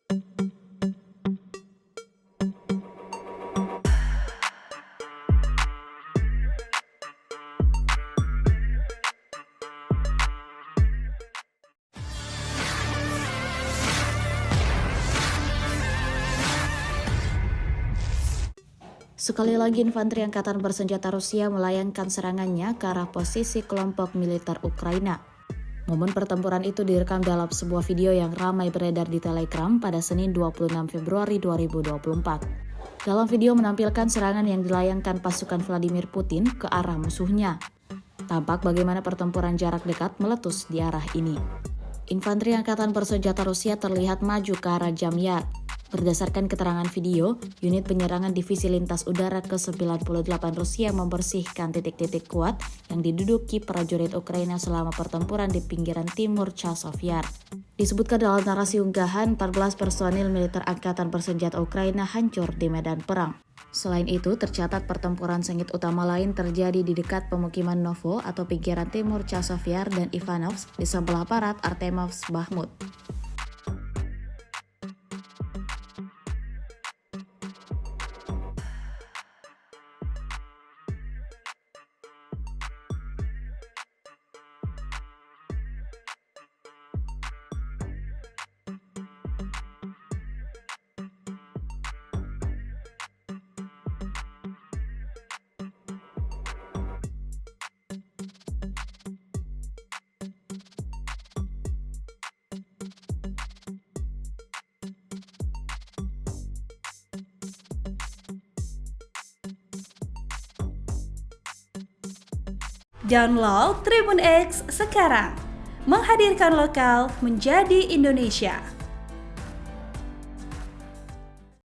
Sekali lagi infanteri Angkatan Bersenjata Rusia melayangkan serangannya ke arah posisi kelompok militer Ukraina. Momen pertempuran itu direkam dalam sebuah video yang ramai beredar di Telegram pada Senin 26 Februari 2024. Dalam video menampilkan serangan yang dilayangkan pasukan Vladimir Putin ke arah musuhnya. Tampak bagaimana pertempuran jarak dekat meletus di arah ini. Infanteri Angkatan Bersenjata Rusia terlihat maju ke arah Jamyar. Berdasarkan keterangan video, unit penyerangan Divisi Lintas Udara ke-98 Rusia membersihkan titik-titik kuat yang diduduki prajurit Ukraina selama pertempuran di pinggiran timur Chasiv Yar. Disebutkan dalam narasi unggahan, 14 personil militer Angkatan Bersenjata Ukraina hancur di medan perang. Selain itu, tercatat pertempuran sengit utama lain terjadi di dekat pemukiman Novo atau pinggiran timur Chasiv Yar dan Ivanovsk di sebelah barat Artemovsk Bakhmut. Download Tribun X sekarang, menghadirkan lokal menjadi Indonesia.